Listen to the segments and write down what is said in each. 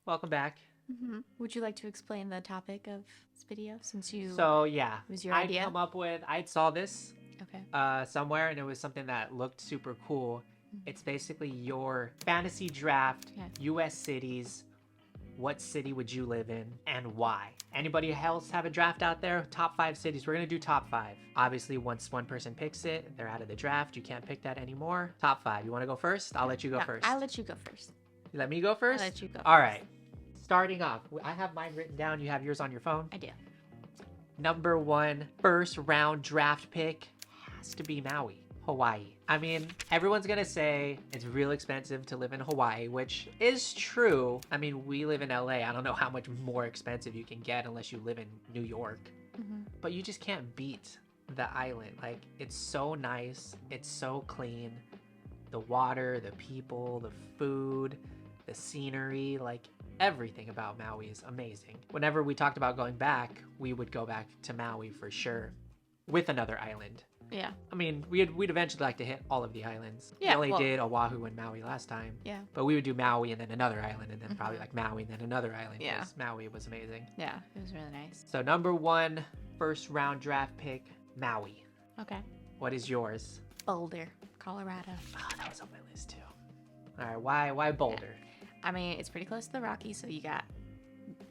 welcome back. Would you like to explain the topic of this video since So yeah, it was your I'd idea? come up with I saw this Okay. somewhere and it was something that looked super cool. Mhm. It's basically your fantasy draft, Okay. U.S. cities. What city would you live in and why? Anybody else have a draft out there? Top 5 cities. We're gonna do top 5. Obviously, once one person picks it, they're out of the draft. You can't pick that anymore. Top 5. You want to go first? I'll let you go No, first. I'll let you go first. You let me go first. I'll let you go. All first. right. Starting off, I have mine written down. You have yours on your phone. I do. Number 1 first round draft pick has to be Maui, Hawaii. I mean, everyone's gonna say it's real expensive to live in Hawaii, which is true. I mean, we live in LA. I don't know how much more expensive you can get unless you live in New York. But you just can't beat the island. Like, it's so nice. It's so clean. The water, the people, the food, the scenery, like everything about Maui is amazing. Whenever we talked about going back, we would go back to Maui for sure with another island. Yeah. I mean, we'd eventually like to hit all of the islands. Yeah, We only well- did Oahu and Maui last time. Yeah. But we would do Maui and then another island and then probably like Maui and then another island. Yeah. 'Cause Maui was amazing. Yeah. It was really nice. So number 1 first round draft pick, Maui. Okay. What is yours? Boulder, Colorado. Oh, that was on my list too. All right, why Boulder? I mean, it's pretty close to the Rockies, so you got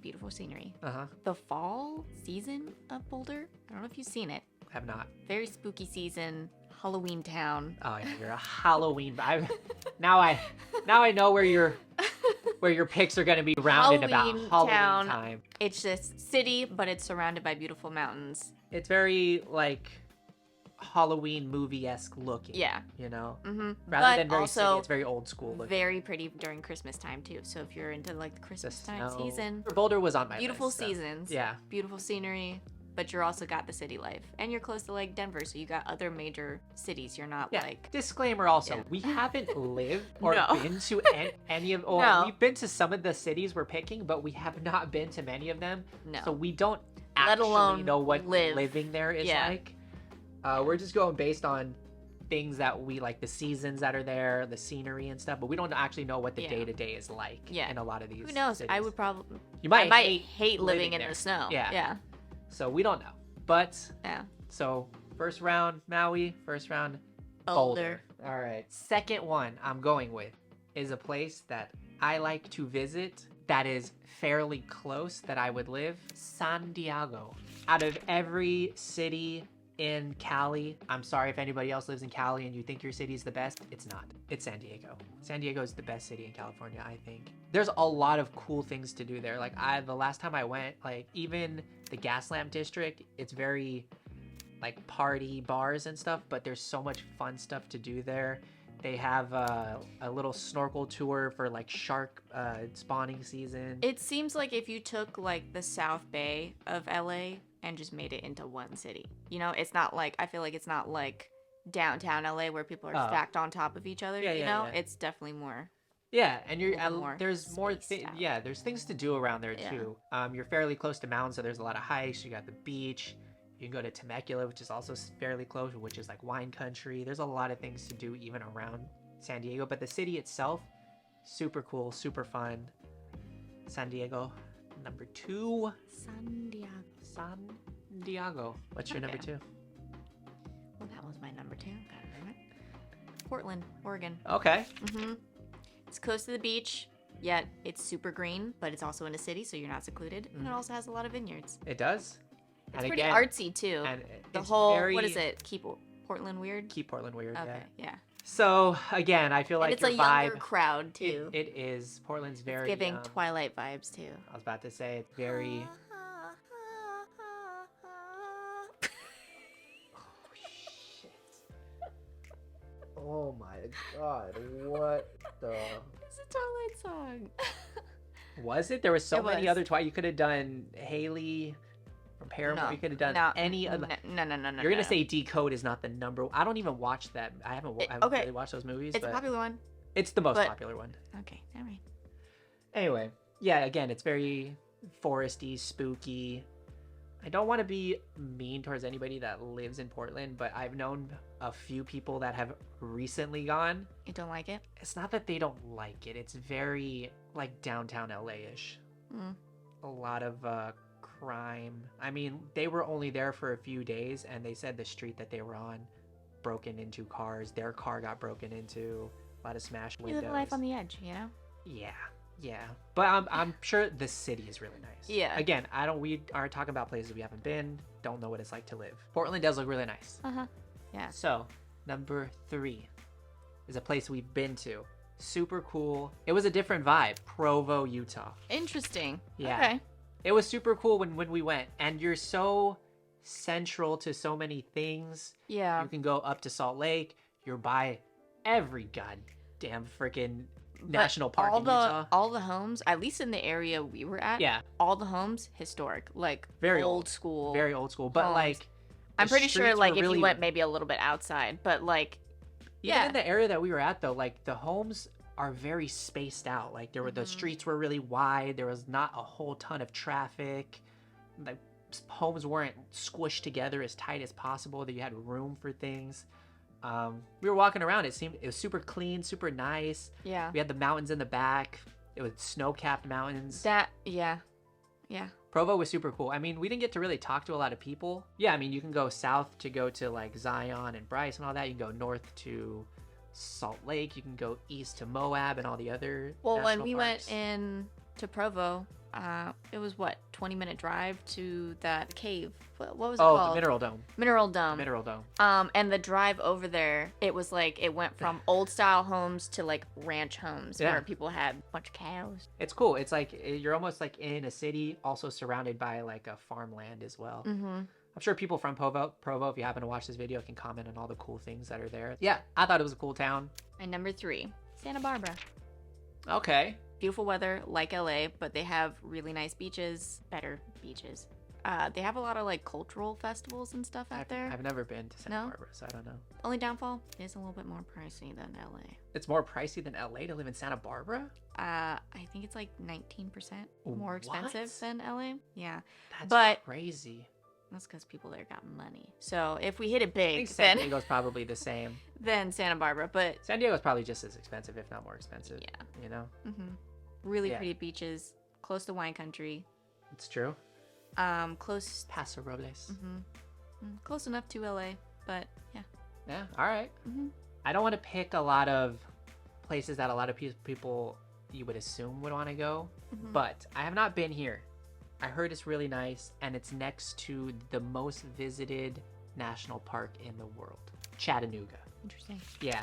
beautiful scenery. Uh-huh. The fall season of Boulder, I don't know if you've seen it. Have not. Very spooky season, Halloween town. Oh yeah, you're a Halloween. Now I know where your picks are gonna be rounded about Halloween Halloween town. time. It's just city, but it's surrounded by beautiful mountains. It's very like Halloween movie-esque looking. Yeah. You know? Mm-hmm. Rather But than very also city, it's very old school looking. very pretty during Christmas time too. So if you're into like the Christmas time snow. season, Boulder was on my beautiful list. So, seasons, yeah. beautiful scenery, but you're also got the city life, and you're close to like Denver, so you got other major cities. You're not Yeah. like Disclaimer also, Yeah. we haven't lived or No. been to any of, or No. we've been to some of the cities we're picking, but we have not been to many of them. no. So we don't Let actually alone know what live. living there is Yeah. like. We're just going based on things that we like, the seasons that are there, the scenery and stuff, but we don't actually know what the Yeah. day-to-day is like Yeah. in a lot of these Who knows? cities. I would probably. You I might might hate hate living in there. the snow. Yeah. Yeah. So we don't know. But Yeah. so first round Maui, first round Boulder. All right. Second one I'm going with is a place that I like to visit that is fairly close that I would live. San Diego. Out of every city in Cali, I'm sorry if anybody else lives in Cali and you think your city is the best. It's not. It's San Diego. San Diego is the best city in California, I think. There's a lot of cool things to do there. Like the last time I went, like even the Gaslamp district, it's very like party bars and stuff, but there's so much fun stuff to do there. They have a little snorkel tour for like shark spawning season. It seems like if you took like the South Bay of LA and just made it into one city. You know, it's not like, I feel like it's not like downtown LA where people are Oh. stacked on top of each other. Yeah, you yeah, know, yeah. it's definitely more. Yeah, and you're little more there's more spaced out. yeah, there's things to do around there Yeah. too. You're fairly close to mountains, so there's a lot of hikes. You got the beach. You can go to Temecula, which is also fairly close, which is like wine country. There's a lot of things to do even around San Diego, but the city itself, super cool, super fun. San Diego, number 2. San Diego. San Diego. What's your number Okay. 2? Well, that was my number 2. Got it right. Portland, Oregon. Okay. Mm-hmm. It's close to the beach, yet it's super green, but it's also in a city, so you're not secluded. And it Mhm. also has a lot of vineyards. It does. It's pretty artsy too. And The it's whole very, what is it? Keep Portland weird. Keep Portland weird. Okay, Yeah. yeah. So again, I feel And like it's your a younger vibe. crowd too. It is. Portland's very Giving Twilight vibes too. I was about to say it's very. Oh shit! Oh my god! What the? It's a Twilight song. Was it? There was so It many was. other Twilight. You could have done Haley from Paramore. No, You could have done no, any other. No. You're gonna say Decode is not the number. I don't even watch that. I haven't okay. really watched those movies. It's a but popular one. It's the most but- popular one. Okay, all right. Anyway, yeah. Again, it's very foresty, spooky. I don't want to be mean towards anybody that lives in Portland, but I've known a few people that have recently gone. You don't like it? It's not that they don't like it. It's very like downtown LA-ish. Mm. A lot of crime. I mean, they were only there for a few days, and they said the street that they were on broken into cars. Their car got broken into. A lot of smashed windows. You live life on the edge, you know? Yeah. But I'm sure the city is really nice. Yeah. Again, we aren't talking about places we haven't been, don't know what it's like to live. Portland does look really nice. Uh-huh. Yeah. So, number 3 is a place we've been to. Super cool. It was a different vibe. Provo, Utah. Interesting. Yeah. Okay. It was super cool when we went. And you're so central to so many things. Yeah. You can go up to Salt Lake. You're by every goddamn freaking national park in Utah. All the homes, at least in the area we were at, Yeah. all the homes historic, like Very old school. Very old school. But homes. like, I'm the pretty sure streets like were if really, you went maybe a little bit outside, but like even in the area that we were at though, like the homes are very spaced out. Like there were the streets were really wide. There was not a whole ton of traffic. Like homes weren't squished together as tight as possible. That you had room for things. We were walking around. It was super clean, super nice. Yeah. We had the mountains in the back. It was snow-capped mountains. Yeah. Provo was super cool. I mean, we didn't get to really talk to a lot of people. Yeah, I mean, you can go south to go to like Zion and Bryce and all that. You can go north to Salt Lake. You can go east to Moab and all the other Well, when national we parks. went in to Provo, it was 20-minute drive to that cave. What was it called? The Mineral Dome. Mineral Dome. Mineral Dome. And the drive over there, it was like it went from old style homes to like ranch homes where people had a bunch of cows. It's cool. It's like you're almost like in a city, also surrounded by like a farmland as well. Mm-hmm. I'm sure people from Provo, if you happen to watch this video, can comment on all the cool things that are there. Yeah, I thought it was a cool town. And number 3, Santa Barbara. Okay. Beautiful weather like LA, but they have really nice beaches, better beaches. They have a lot of like cultural festivals and stuff out there. I've never been to Santa Barbara, so I don't know. Only downfall is a little bit more pricey than LA. It's more pricey than LA to live in Santa Barbara? I think it's like 19% more expensive What? than LA. Yeah. That's crazy. That's because people there got money. So if we hit it I big, think San Diego's probably the same. then Santa Barbara. But San Diego's probably just as expensive, if not more expensive. Yeah. You know? really Yeah. pretty beaches, close to wine country. It's true. Close. Paso Robles. Close enough to LA, but yeah. Yeah, all right. Mm-hmm. I don't want to pick a lot of places that a lot of people you would assume would want to go, but I have not been here. I heard it's really nice, and it's next to the most visited national park in the world, Chattanooga. Interesting. Yeah.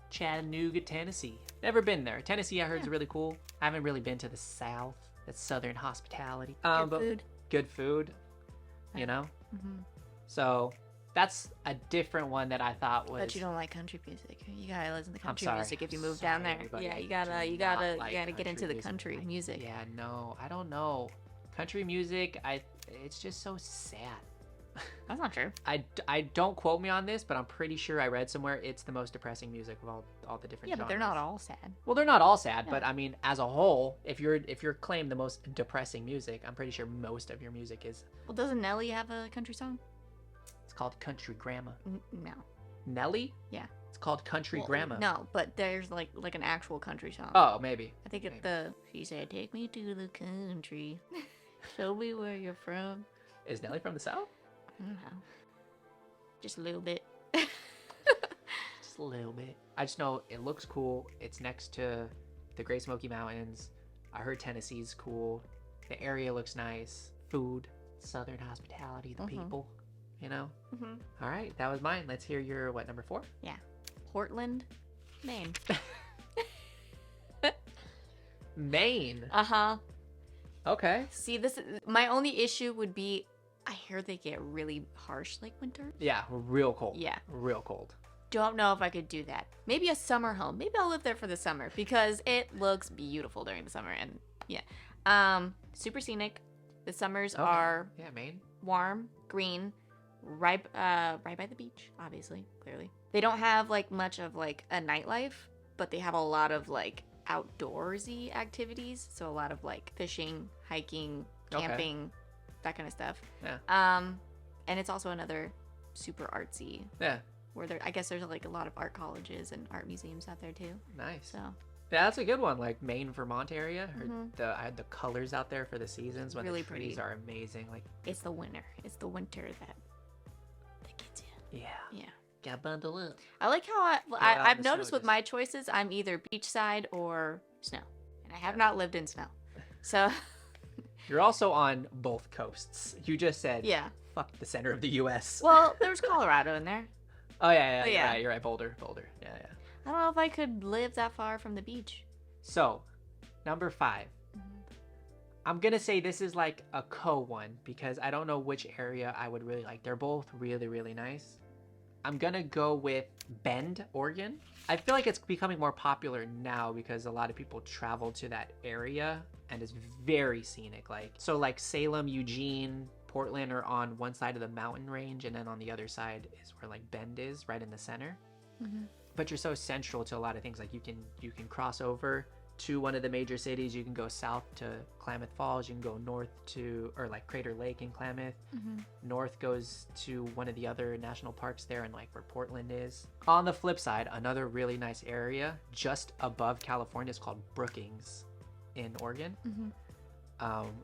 Chattanooga, Tennessee. Never been there. Tennessee, I heard is really cool. I haven't really been to the South. That's Southern hospitality. Good but food. Good food, you know? So that's a different one that I thought was... But you don't like country music. You gotta listen to I'm country sorry. music if you move down Sorry, there. everybody. Yeah, I you gotta do you not gotta like you gotta get into the music. country music. Yeah, no, I don't know. Country music, it's just so sad. That's not true. I don't quote me on this, but I'm pretty sure I read somewhere it's the most depressing music of all the different Yeah, genres. but they're not all sad. Well, they're not all sad, Yeah. but I mean, as a whole, if you're claimed the most depressing music, I'm pretty sure most of your music is. Well, doesn't Nelly have a country song? It's called Country Grandma. No. Nelly? Yeah. It's called Country Well, Grandma. No, but there's like an actual country song. Oh, maybe. I think it's maybe. she said, "Take me to the country, show me where you're from." Is Nelly from the South? I don't know. Just a little bit. Just a little bit. I just know it looks cool. It's next to the Great Smoky Mountains. I heard Tennessee's cool. The area looks nice. Food, Southern hospitality, the people, you know? All right, that was mine. Let's hear your, number 4? Yeah. Portland, Maine. Maine. Uh-huh. Okay. See, my only issue would be I hear they get really harsh like winter. Yeah, real cold. Yeah. Real cold. Don't know if I could do that. Maybe a summer home. Maybe I'll live there for the summer because it looks beautiful during the summer and yeah. Super scenic. The summers are Yeah, Maine. warm, green, right by the beach, obviously, clearly. They don't have like much of like a nightlife, but they have a lot of like outdoorsy activities. So a lot of like fishing, hiking, camping, that kind of stuff. Yeah. And it's also another super artsy. Yeah. Where I guess there's like a lot of art colleges and art museums out there too. Nice. So. Yeah, that's a good one. Like Maine, Vermont area. Mm-hmm. I had the colors out there for the seasons when really the trees pretty. are amazing. Like it's the winter. It's the winter that gets you. Yeah. Yeah. Gotta bundle up. I like how out in I've the noticed snow, with my choices, I'm either beachside or snow, and I have not lived in snow, so. You're also on both coasts. You just said, Yeah. Fuck the center of the U.S. Well, there's Colorado in there. Oh yeah, But yeah. You're right. Boulder. Yeah. I don't know if I could live that far from the beach. So, number 5. I'm gonna say this is like a one because I don't know which area I would really like. They're both really, really nice. I'm gonna go with Bend, Oregon. I feel like it's becoming more popular now because a lot of people travel to that area and it's very scenic. Like Salem, Eugene, Portland are on one side of the mountain range, and then on the other side is where like Bend is, right in the center. But you're so central to a lot of things. Like you can cross over to one of the major cities. You can go south to Klamath Falls. You can go north to, or like Crater Lake in Klamath. North goes to one of the other national parks there, and like where Portland is. On the flip side, another really nice area just above California is called Brookings in Oregon.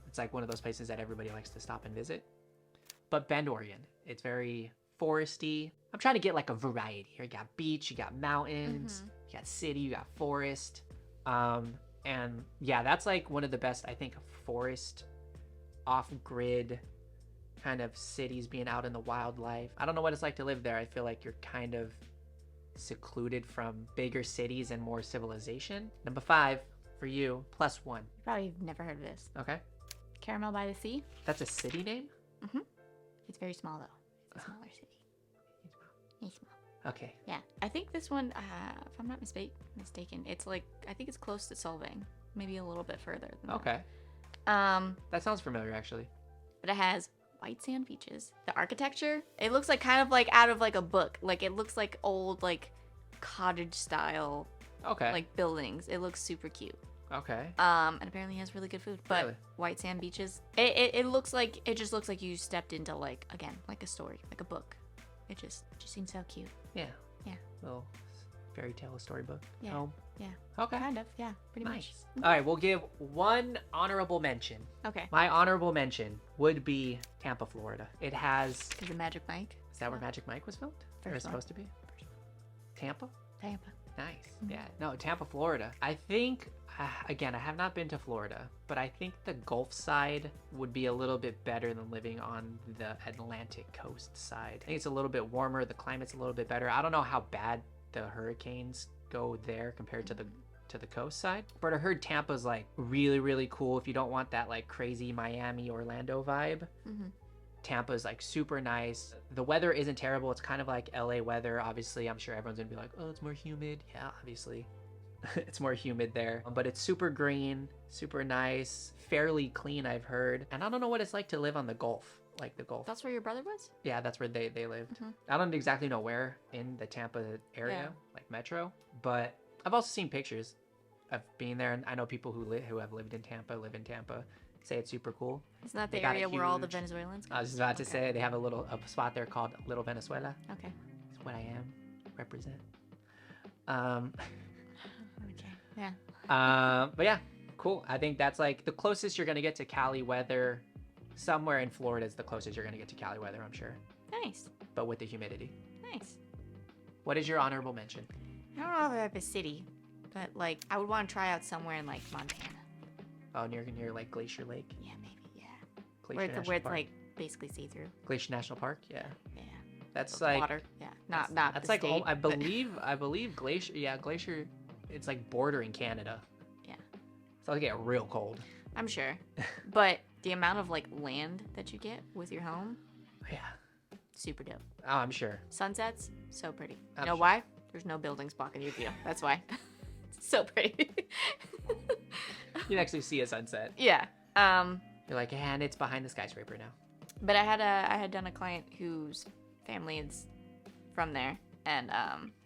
It's like one of those places that everybody likes to stop and visit. But Bend, Oregon, it's very foresty. I'm trying to get like a variety here. You got beach, you got mountains, you got city, you got forest. And yeah, that's like one of the best, I think, forest off-grid kind of cities, being out in the wildlife. I don't know what it's like to live there. I feel like you're kind of secluded from bigger cities and more civilization. Number 5 for you, +1. Probably never heard of this. Okay. Caramel by the Sea. That's a city name? It's very small though. It's a smaller city. It's small. Okay. Yeah, I think this one, if I'm not mistaken, it's like, I think it's close to Solvang, maybe a little bit further than Okay. that. That sounds familiar, actually. But it has white sand beaches. The architecture, it looks like kind of like out of like a book. Like it looks like old like cottage style Okay. like buildings. It looks super cute. Okay. And apparently has really good food. But Really? white sand beaches, it looks like, it just looks like you stepped into like, again, like a story, like a book. It just seems so cute. Yeah. Yeah. Little fairy tale storybook. Yeah. Home. Yeah. Okay. Kind of. Yeah. Pretty Nice. much. All right, we'll give one honorable mention. Okay. My honorable mention would be Tampa, Florida. It has. Is it Magic Mike? Is that where Magic Mike was filmed? Or First one. supposed to be? Tampa? Tampa. Nice. Yeah. No, Tampa, Florida. I think, again, I have not been to Florida, but I think the Gulf side would be a little bit better than living on the Atlantic coast side. I think it's a little bit warmer. The climate's a little bit better. I don't know how bad the hurricanes go there compared to the coast side, but I heard Tampa's like really, really cool if you don't want that like crazy Miami, Orlando vibe. Tampa's like super nice. The weather isn't terrible. It's kind of like LA weather. Obviously, I'm sure everyone's gonna be like, oh, it's more humid. Yeah, obviously. It's more humid there. But it's super green, super nice, fairly clean, I've heard. And I don't know what it's like to live on the Gulf. Like the Gulf. That's where your brother was? Yeah, that's where they lived. I don't exactly know where in the Tampa area, like metro. But I've also seen pictures of being there. And I know people who have lived in Tampa, live in Tampa, say it's super cool. Isn't that They the got a area where all the huge- Venezuelans go? I was just about to Okay. say they have a spot there called Little Venezuela. Okay. That's what I am. Represent. Okay. Yeah. But yeah, cool. I think that's like the closest you're gonna get to Cali weather. Somewhere in Florida is the closest you're gonna get to Cali weather, I'm sure. Nice. But with the humidity. Nice. What is your honorable mention? I don't know if I have a city, but like I would want to try out somewhere in like Montana. Oh, near like Glacier Lake. Yeah, maybe. Yeah. Glacier Where National it's Park. like basically see through. Glacier National Park. Yeah. Yeah. That's The like water. Yeah. Not that's the like state, I but- believe Glacier. Yeah, Glacier. It's like bordering Canada. Yeah. So it'll get real cold. I'm sure. But the amount of like land that you get with your home, Yeah. super dope. Oh, I'm sure. Sunsets, so pretty. I'm You know sure. why? There's no buildings blocking your view. That's why. It's so pretty. You can actually see a sunset. Yeah. You're like, and it's behind the skyscraper now. But I had done a client whose family is from there, and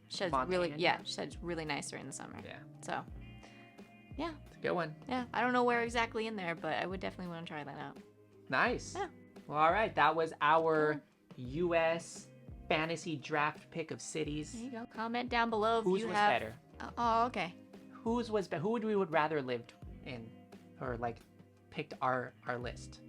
she said Montana? she said it's really nice during the summer. Yeah. So It's a good one. yeah, I don't know where exactly in there, but I would definitely want to try that out. Nice. Yeah. Well, all right, that was our U.S. fantasy draft pick of cities. There you go. Comment down below if Whose you was have. better? Oh, okay. Who would we would rather lived in, or like picked our list?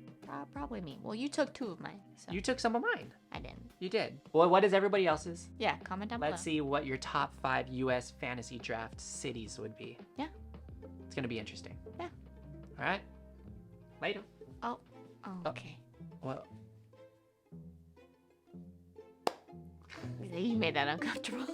Probably me. Well, you took 2 of mine. So You took some of mine. I didn't. You did. Well, what is everybody else's? Yeah, comment down Let's below. see what your top 5 U.S. fantasy draft cities would be. Yeah. It's gonna be interesting. Yeah. All right. Later. Oh, okay. Well, You made that uncomfortable.